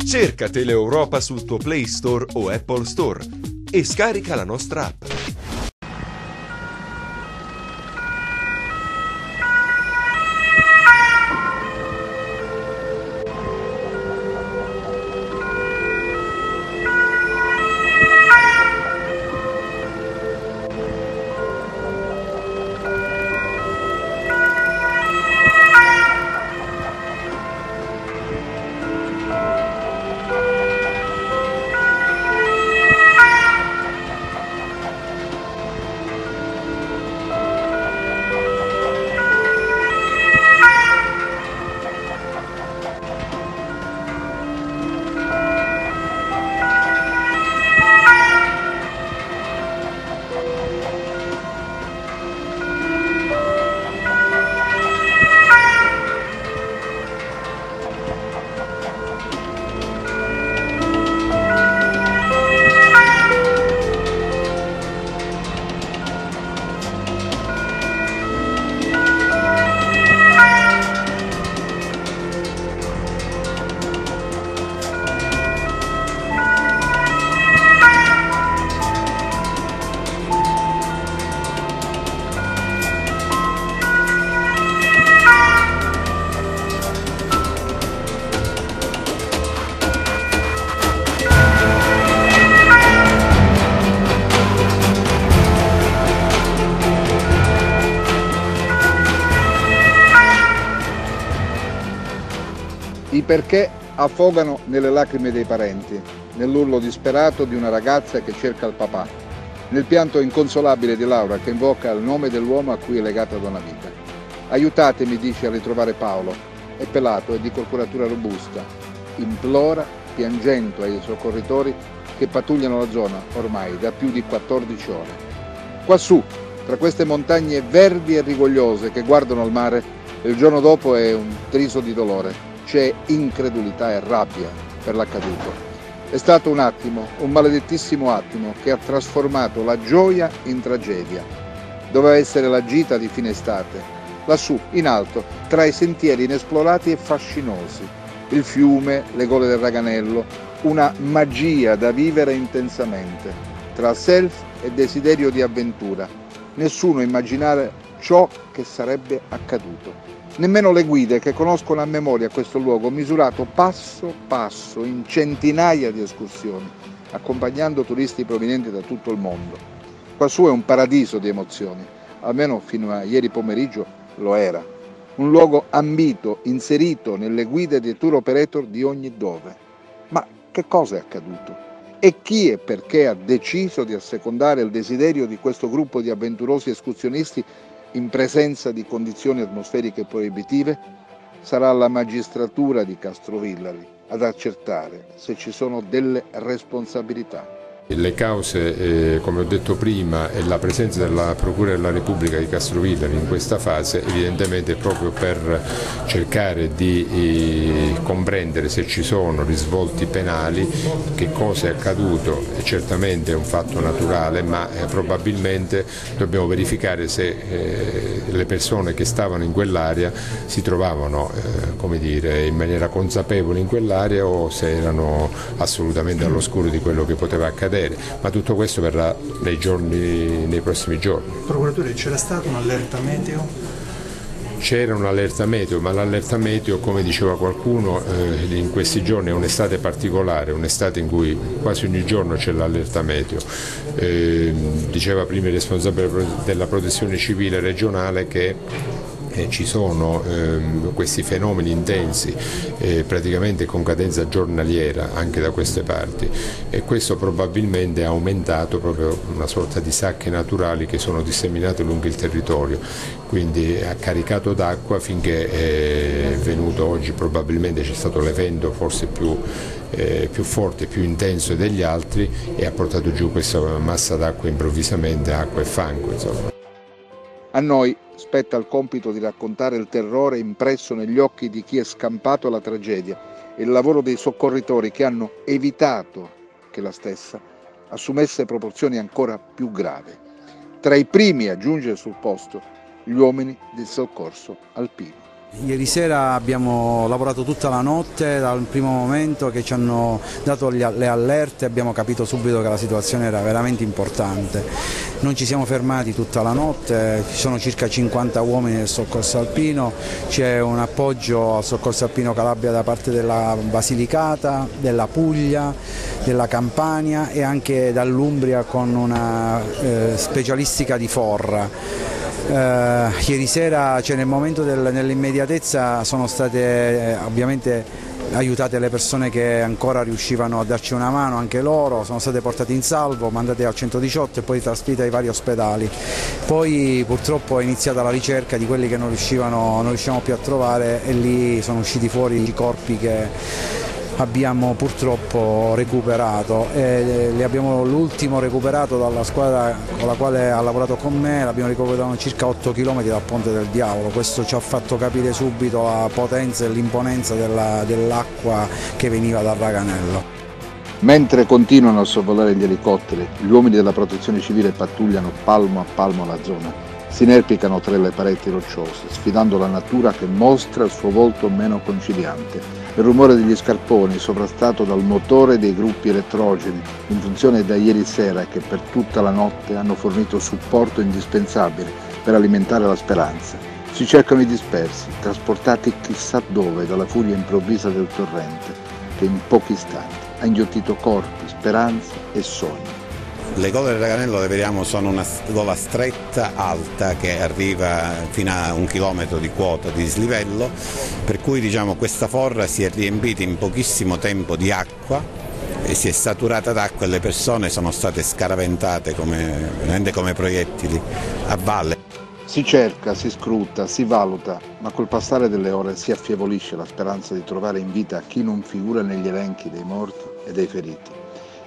Cerca Teleeuropa sul tuo Play Store o Apple Store e scarica la nostra app. I perché affogano nelle lacrime dei parenti, nell'urlo disperato di una ragazza che cerca il papà, nel pianto inconsolabile di Laura che invoca il nome dell'uomo a cui è legata da una vita. Aiutatemi, dice, a ritrovare Paolo. È pelato e di corporatura robusta. Implora, piangendo ai soccorritori che pattugliano la zona ormai da più di 14 ore. Quassù, tra queste montagne verdi e rigogliose che guardano al mare, il giorno dopo è un triso di dolore. C'è incredulità e rabbia per l'accaduto. È stato un attimo, un maledettissimo attimo, che ha trasformato la gioia in tragedia. Doveva essere la gita di fine estate, lassù, in alto, tra i sentieri inesplorati e fascinosi. Il fiume, le gole del Raganello, una magia da vivere intensamente, tra self e desiderio di avventura. Nessuno immaginare ciò che sarebbe accaduto. Nemmeno le guide che conoscono a memoria questo luogo misurato passo passo in centinaia di escursioni, accompagnando turisti provenienti da tutto il mondo. Quassù è un paradiso di emozioni, almeno fino a ieri pomeriggio lo era. Un luogo ambito, inserito nelle guide dei tour operator di ogni dove. Ma che cosa è accaduto? E chi e perché ha deciso di assecondare il desiderio di questo gruppo di avventurosi escursionisti in presenza di condizioni atmosferiche proibitive? Sarà la magistratura di Castrovillari ad accertare se ci sono delle responsabilità. Le cause, come ho detto prima, e la presenza della Procura della Repubblica di Castrovillari in questa fase evidentemente proprio per cercare di comprendere se ci sono risvolti penali, che cosa è accaduto. Certamente è un fatto naturale, ma probabilmente dobbiamo verificare se le persone che stavano in quell'area si trovavano come dire, in maniera consapevole in quell'area o se erano assolutamente all'oscuro di quello che poteva accadere. Ma tutto questo verrà nei prossimi giorni. Procuratore, c'era stata un'allerta meteo? C'era un'allerta meteo, ma l'allerta meteo, come diceva qualcuno, in questi giorni è un'estate particolare, un'estate in cui quasi ogni giorno c'è l'allerta meteo. Diceva prima il responsabile della protezione civile regionale che ci sono questi fenomeni intensi praticamente con cadenza giornaliera anche da queste parti, e questo probabilmente ha aumentato proprio una sorta di sacche naturali che sono disseminate lungo il territorio, quindi ha caricato d'acqua finché è venuto oggi. Probabilmente c'è stato l'evento forse più forte, più intenso degli altri, e ha portato giù questa massa d'acqua improvvisamente, acqua e fango, insomma. A noi spetta il compito di raccontare il terrore impresso negli occhi di chi è scampato alla tragedia e il lavoro dei soccorritori che hanno evitato che la stessa assumesse proporzioni ancora più gravi. Tra i primi a giungere sul posto, gli uomini del soccorso alpino. Ieri sera abbiamo lavorato tutta la notte, dal primo momento che ci hanno dato le allerte abbiamo capito subito che la situazione era veramente importante. Non ci siamo fermati tutta la notte, ci sono circa 50 uomini del soccorso alpino, c'è un appoggio al soccorso alpino Calabria da parte della Basilicata, della Puglia, della Campania e anche dall'Umbria con una specialistica di Forra. Ieri sera, nel momento nell'immediatezza, sono state ovviamente aiutate le persone che ancora riuscivano a darci una mano, anche loro sono state portate in salvo, mandate al 118 e poi trasferite ai vari ospedali. Poi purtroppo è iniziata la ricerca di quelli che non riusciamo più a trovare e lì sono usciti fuori i corpi che abbiamo purtroppo recuperato. L'ultimo recuperato dalla squadra con la quale ha lavorato con me, l'abbiamo recuperato a circa 8 km dal Ponte del Diavolo. Questo ci ha fatto capire subito la potenza e l'imponenza dell'acqua che veniva dal Raganello. Mentre continuano a sorvolare gli elicotteri, gli uomini della protezione civile pattugliano palmo a palmo la zona. Si inerpicano tra le pareti rocciose, sfidando la natura che mostra il suo volto meno conciliante. Il rumore degli scarponi, sovrastato dal motore dei gruppi elettrogeni, in funzione da ieri sera e che per tutta la notte hanno fornito supporto indispensabile per alimentare la speranza. Si cercano i dispersi, trasportati chissà dove dalla furia improvvisa del torrente, che in pochi istanti ha inghiottito corpi, speranze e sogni. Le gole del Raganello, le vediamo, sono una gola stretta, alta, che arriva fino a 1 chilometro di quota di dislivello, per cui questa forra si è riempita in pochissimo tempo di acqua e si è saturata d'acqua e le persone sono state scaraventate veramente come proiettili a valle. Si cerca, si scruta, si valuta, ma col passare delle ore si affievolisce la speranza di trovare in vita chi non figura negli elenchi dei morti e dei feriti.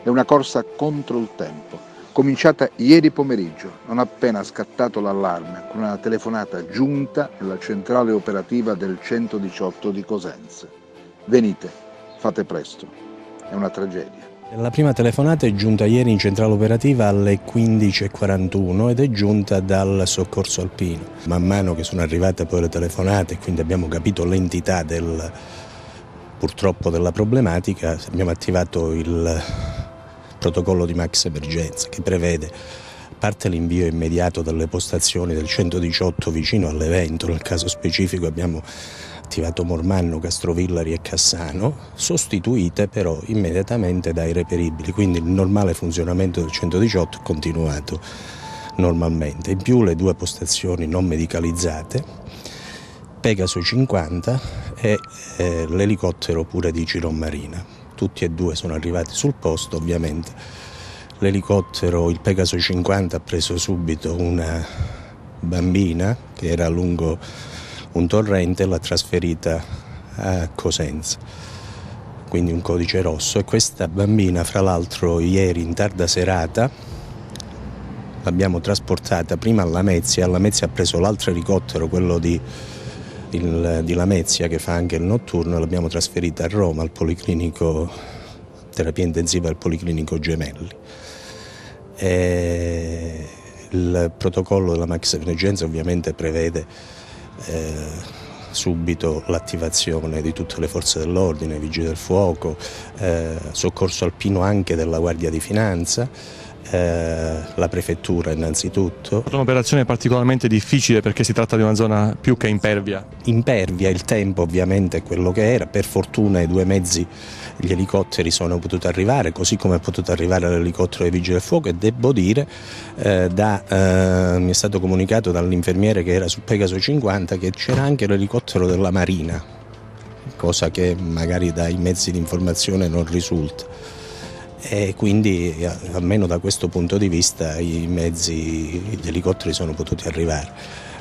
È una corsa contro il tempo, cominciata ieri pomeriggio, non appena scattato l'allarme, con una telefonata giunta nella centrale operativa del 118 di Cosenza. Venite, fate presto, è una tragedia. La prima telefonata è giunta ieri in centrale operativa alle 15:41 ed è giunta dal soccorso alpino. Man mano che sono arrivate poi le telefonate, quindi abbiamo capito l'entità purtroppo della problematica, abbiamo attivato il protocollo di max emergenza che prevede, a parte l'invio immediato dalle postazioni del 118 vicino all'evento, nel caso specifico abbiamo attivato Mormanno, Castrovillari e Cassano, sostituite però immediatamente dai reperibili, quindi il normale funzionamento del 118 è continuato normalmente. In più le 2 postazioni non medicalizzate, Pegaso 50 e l'elicottero pure di Ciromarina. Tutti e 2 sono arrivati sul posto, ovviamente. L'elicottero, il Pegaso 50, ha preso subito una bambina che era lungo un torrente e l'ha trasferita a Cosenza, quindi un codice rosso. E questa bambina, fra l'altro, ieri in tarda serata l'abbiamo trasportata prima a Lamezia. A Lamezia ha preso l'altro elicottero, quello di Lamezia, che fa anche il notturno, l'abbiamo trasferita a Roma al Policlinico, terapia intensiva al Policlinico Gemelli. Il protocollo della max emergenza ovviamente prevede subito l'attivazione di tutte le forze dell'ordine, vigili del fuoco, soccorso alpino anche della Guardia di Finanza, la prefettura innanzitutto. È un'operazione particolarmente difficile perché si tratta di una zona più che impervia. Impervia, il tempo ovviamente è quello che era, per fortuna i 2 mezzi, gli elicotteri sono potuti arrivare, così come è potuto arrivare l'elicottero dei Vigili del Fuoco, e devo dire, mi è stato comunicato dall'infermiere che era su Pegaso 50 che c'era anche l'elicottero della Marina, cosa che magari dai mezzi di informazione non risulta. E quindi almeno da questo punto di vista gli elicotteri sono potuti arrivare,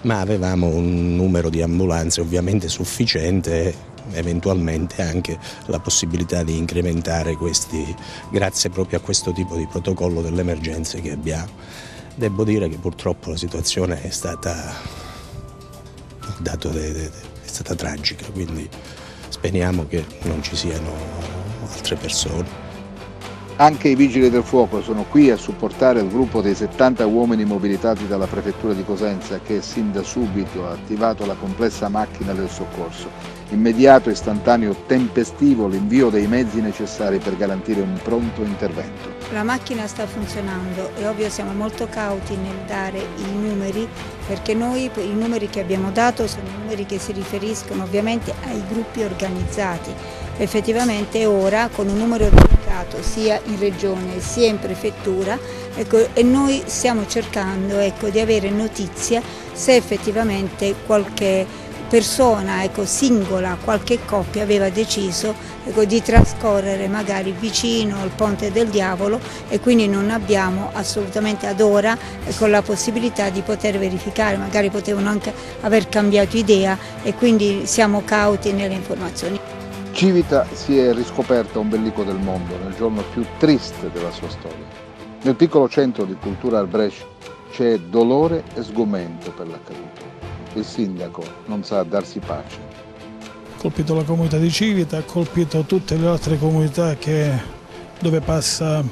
ma avevamo un numero di ambulanze ovviamente sufficiente e eventualmente anche la possibilità di incrementare questi grazie proprio a questo tipo di protocollo delle emergenze che abbiamo. Devo dire che purtroppo la situazione è stata tragica, quindi speriamo che non ci siano altre persone. Anche i Vigili del Fuoco sono qui a supportare il gruppo dei 70 uomini mobilitati dalla Prefettura di Cosenza che sin da subito ha attivato la complessa macchina del soccorso. Immediato, istantaneo, tempestivo l'invio dei mezzi necessari per garantire un pronto intervento. La macchina sta funzionando, è ovvio siamo molto cauti nel dare i numeri perché noi i numeri che abbiamo dato sono numeri che si riferiscono ovviamente ai gruppi organizzati. Effettivamente ora con un numero dedicato sia in regione sia in prefettura e noi stiamo cercando di avere notizia se effettivamente qualche persona singola, qualche coppia aveva deciso di trascorrere magari vicino al Ponte del Diavolo e quindi non abbiamo assolutamente ad ora la possibilità di poter verificare, magari potevano anche aver cambiato idea e quindi siamo cauti nelle informazioni. Civita si è riscoperta un bellico del mondo nel giorno più triste della sua storia. Nel piccolo centro di cultura Albrecht c'è dolore e sgomento per l'accaduto. Il sindaco non sa darsi pace. Ha colpito la comunità di Civita, ha colpito tutte le altre comunità dove passa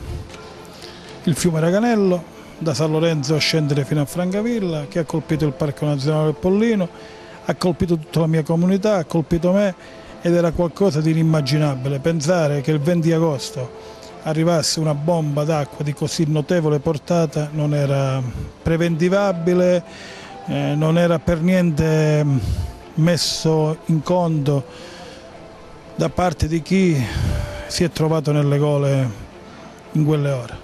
il fiume Raganello, da San Lorenzo a scendere fino a Francavilla, che ha colpito il Parco Nazionale del Pollino, ha colpito tutta la mia comunità, ha colpito me. Ed era qualcosa di inimmaginabile pensare che il 20 agosto arrivasse una bomba d'acqua di così notevole portata, non era preventivabile, non era per niente messo in conto da parte di chi si è trovato nelle gole in quelle ore.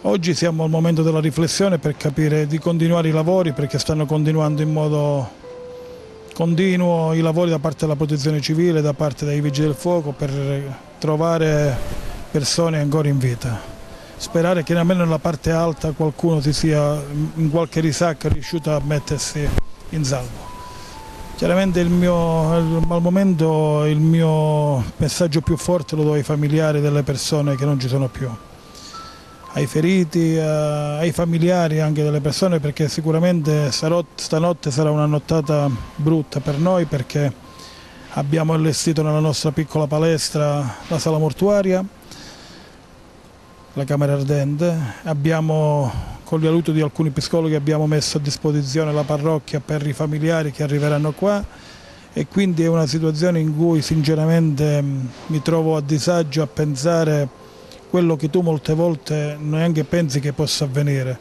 Oggi siamo al momento della riflessione per capire di continuare i lavori perché stanno continuando in modo continuo i lavori da parte della protezione civile, da parte dei vigili del fuoco per trovare persone ancora in vita. Sperare che almeno nella parte alta qualcuno si sia in qualche risacca riuscito a mettersi in salvo. Chiaramente al momento il mio messaggio più forte lo do ai familiari delle persone che non ci sono più, ai feriti, ai familiari anche delle persone perché sicuramente stanotte sarà una nottata brutta per noi perché abbiamo allestito nella nostra piccola palestra la sala mortuaria, la camera ardente, abbiamo con l'aiuto di alcuni psicologi abbiamo messo a disposizione la parrocchia per i familiari che arriveranno qua e quindi è una situazione in cui sinceramente mi trovo a disagio a pensare quello che tu molte volte neanche pensi che possa avvenire.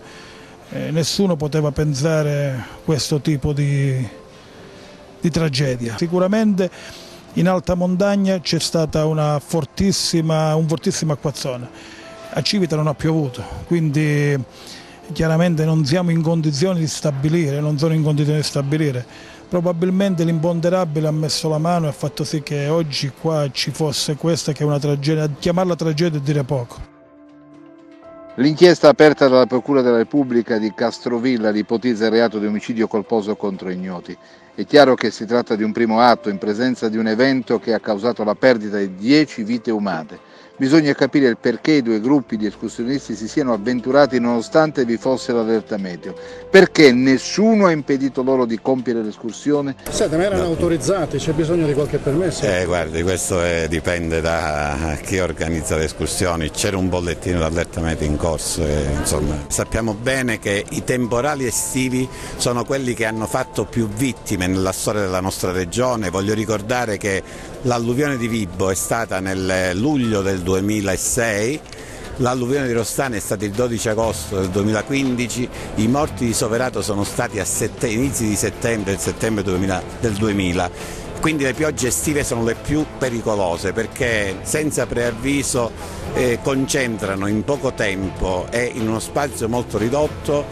Nessuno poteva pensare questo tipo di tragedia. Sicuramente in alta montagna c'è stata un fortissimo acquazzone. A Civita non ha piovuto, quindi chiaramente non siamo in condizioni di stabilire, non sono in condizioni di stabilire. Probabilmente l'imponderabile ha messo la mano e ha fatto sì che oggi qua ci fosse questa che è una tragedia, chiamarla tragedia è dire poco. L'inchiesta aperta dalla Procura della Repubblica di Castrovilla ipotizza il reato di omicidio colposo contro ignoti. È chiaro che si tratta di un primo atto in presenza di un evento che ha causato la perdita di 10 vite umane. Bisogna capire il perché i due gruppi di escursionisti si siano avventurati nonostante vi fosse l'allerta meteo. Perché nessuno ha impedito loro di compiere l'escursione? Senta, ma erano autorizzati, c'è bisogno di qualche permesso? Guardi, questo dipende da chi organizza le escursioni. C'era un bollettino d'allerta meteo in corso insomma. Sappiamo bene che i temporali estivi sono quelli che hanno fatto più vittime nella storia della nostra regione. Voglio ricordare che l'alluvione di Vibo è stata nel luglio del 2006, l'alluvione di Rostane è stata il 12 agosto del 2015, i morti di Soverato sono stati a inizi di settembre, del 2000. Quindi le piogge estive sono le più pericolose perché senza preavviso concentrano in poco tempo e in uno spazio molto ridotto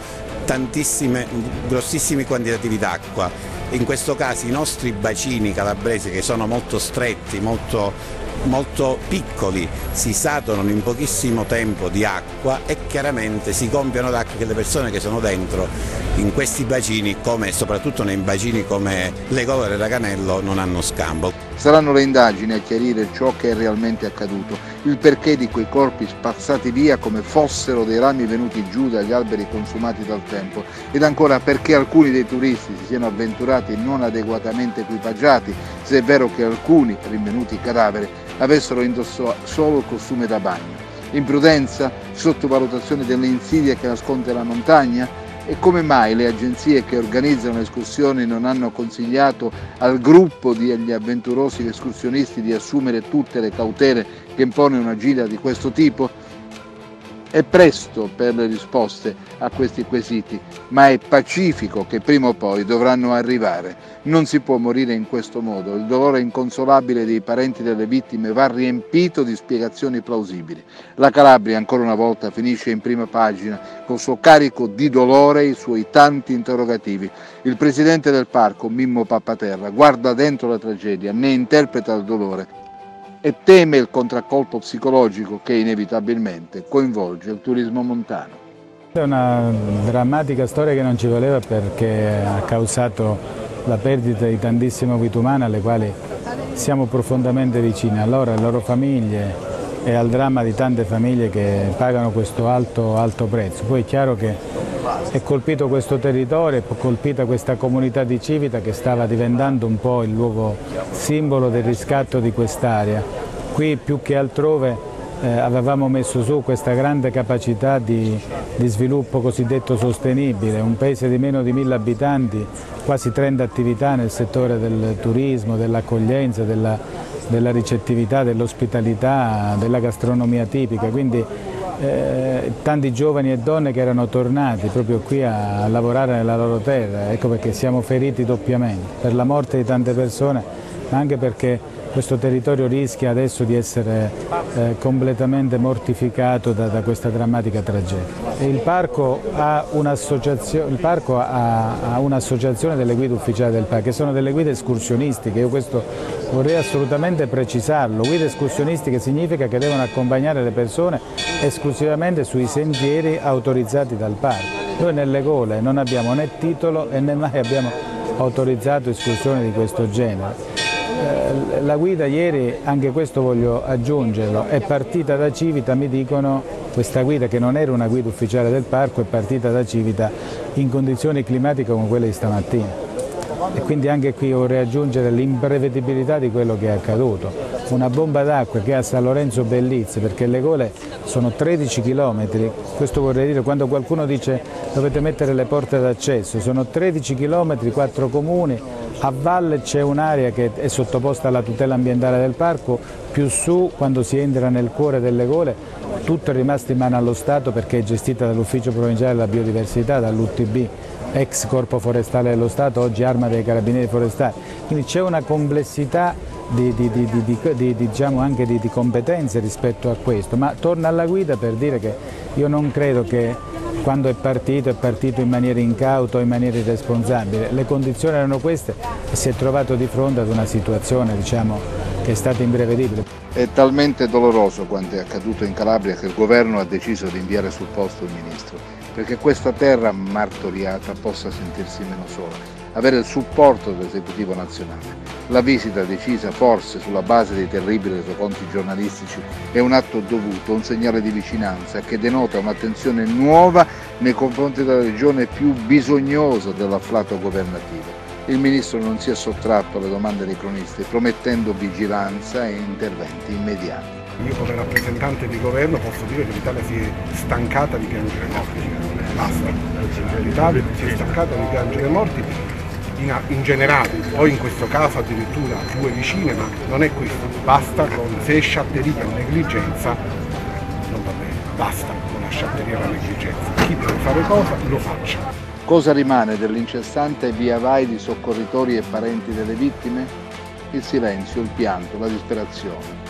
grossissimi quantitativi d'acqua. In questo caso i nostri bacini calabresi, che sono molto stretti, molto piccoli, si saturano in pochissimo tempo di acqua e chiaramente si gonfiano d'acqua che le persone che sono dentro in questi bacini, soprattutto nei bacini come le Gole del Raganello, non hanno scampo. Saranno le indagini a chiarire ciò che è realmente accaduto, il perché di quei corpi spazzati via come fossero dei rami venuti giù dagli alberi consumati dal tempo ed ancora perché alcuni dei turisti si siano avventurati non adeguatamente equipaggiati, se è vero che alcuni rinvenuti cadaveri avessero indossato solo il costume da bagno. Imprudenza? Sottovalutazione delle insidie che nasconde la montagna? E come mai le agenzie che organizzano le escursioni non hanno consigliato al gruppo degli avventurosi escursionisti di assumere tutte le cautele che impone una gita di questo tipo? È presto per le risposte a questi quesiti, ma è pacifico che prima o poi dovranno arrivare. Non si può morire in questo modo. Il dolore inconsolabile dei parenti delle vittime va riempito di spiegazioni plausibili. La Calabria ancora una volta finisce in prima pagina col suo carico di dolore e i suoi tanti interrogativi. Il presidente del parco, Mimmo Pappaterra, guarda dentro la tragedia, ne interpreta il dolore e teme il contraccolpo psicologico che inevitabilmente coinvolge il turismo montano. È una drammatica storia che non ci voleva, perché ha causato la perdita di tantissime vite umane alle quali siamo profondamente vicini, a loro, alle loro famiglie e al dramma di tante famiglie che pagano questo alto prezzo. Poi è chiaro che è colpito questo territorio, è colpita questa comunità di Civita che stava diventando un po' il luogo simbolo del riscatto di quest'area. Qui più che altrove avevamo messo su questa grande capacità di sviluppo cosiddetto sostenibile, un paese di meno di 1000 abitanti, quasi 30 attività nel settore del turismo, dell'accoglienza, della ricettività, dell'ospitalità, della gastronomia tipica, quindi tanti giovani e donne che erano tornati proprio qui a lavorare nella loro terra. Ecco perché siamo feriti doppiamente, per la morte di tante persone, ma anche perché questo territorio rischia adesso di essere completamente mortificato da questa drammatica tragedia. Il parco ha un'associazione delle guide ufficiali del parco, che sono delle guide escursionistiche, io questo vorrei assolutamente precisarlo. Guide escursionistiche significa che devono accompagnare le persone esclusivamente sui sentieri autorizzati dal parco. Noi nelle Gole non abbiamo né titolo e né mai abbiamo autorizzato escursioni di questo genere. La guida ieri, anche questo voglio aggiungerlo, è partita da Civita, mi dicono, questa guida che non era una guida ufficiale del parco, è partita da Civita in condizioni climatiche come quelle di stamattina. E quindi anche qui vorrei aggiungere l'imprevedibilità di quello che è accaduto. Una bomba d'acqua che a San Lorenzo Bellizzi, perché le Gole sono 13 km, questo vorrei dire, quando qualcuno dice dovete mettere le porte d'accesso, sono 13 km, 4 comuni, a valle c'è un'area che è sottoposta alla tutela ambientale del parco, più su quando si entra nel cuore delle Gole tutto è rimasto in mano allo Stato perché è gestita dall'Ufficio Provinciale della Biodiversità, dall'UTB, ex Corpo Forestale dello Stato, oggi Arma dei Carabinieri Forestali, quindi c'è una complessità diciamo anche di competenze rispetto a questo, ma torno alla guida per dire che io non credo che quando è partito in maniera incauta o in maniera irresponsabile, le condizioni erano queste e si è trovato di fronte ad una situazione, diciamo, che è stata imprevedibile. È talmente doloroso quanto è accaduto in Calabria che il governo ha deciso di inviare sul posto il ministro, perché questa terra martoriata possa sentirsi meno sola, avere il supporto dell'esecutivo nazionale. La visita decisa forse sulla base dei terribili resoconti giornalistici è un atto dovuto, un segnale di vicinanza che denota un'attenzione nuova nei confronti della regione più bisognosa dell'afflato governativo. Il ministro non si è sottratto alle domande dei cronisti, promettendo vigilanza e interventi immediati. Io come rappresentante di governo posso dire che l'Italia si è stancata di piangere morti, basta. L'Italia si è stancata di piangere morti in generale, poi in questo caso addirittura 2 vicine, ma non è questo, basta se è sciatteria o negligenza, non va bene, basta con la sciatteria e la negligenza, chi deve fare cosa lo faccia. Cosa rimane dell'incessante via vai di soccorritori e parenti delle vittime? Il silenzio, il pianto, la disperazione.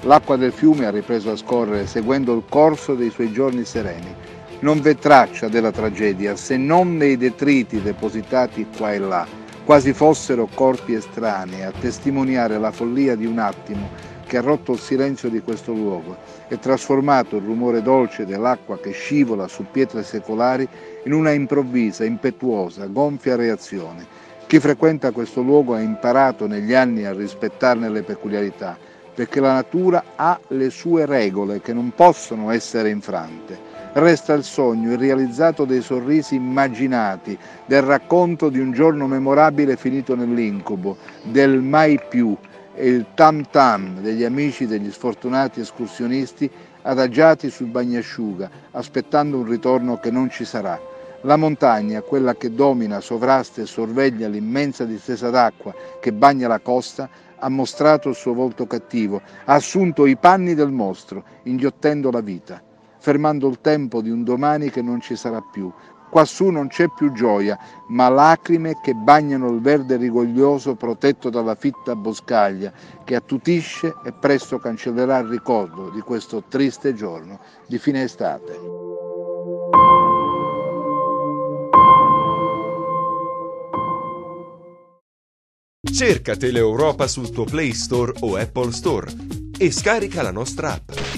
L'acqua del fiume ha ripreso a scorrere seguendo il corso dei suoi giorni sereni. Non v'è traccia della tragedia se non nei detriti depositati qua e là, quasi fossero corpi estranei a testimoniare la follia di un attimo che ha rotto il silenzio di questo luogo e trasformato il rumore dolce dell'acqua che scivola su pietre secolari in una improvvisa, impetuosa, gonfia reazione. Chi frequenta questo luogo ha imparato negli anni a rispettarne le peculiarità, perché la natura ha le sue regole che non possono essere infrante. Resta il sogno irrealizzato dei sorrisi immaginati, del racconto di un giorno memorabile finito nell'incubo, del mai più, è il tam tam degli amici degli sfortunati escursionisti adagiati sul bagnasciuga, aspettando un ritorno che non ci sarà. La montagna, quella che domina, sovrasta e sorveglia l'immensa distesa d'acqua che bagna la costa, ha mostrato il suo volto cattivo, ha assunto i panni del mostro, inghiottendo la vita, fermando il tempo di un domani che non ci sarà più. Quassù non c'è più gioia, ma lacrime che bagnano il verde rigoglioso protetto dalla fitta boscaglia che attutisce e presto cancellerà il ricordo di questo triste giorno di fine estate. Cerca Teleeuropa sul tuo Play Store o Apple Store e scarica la nostra app.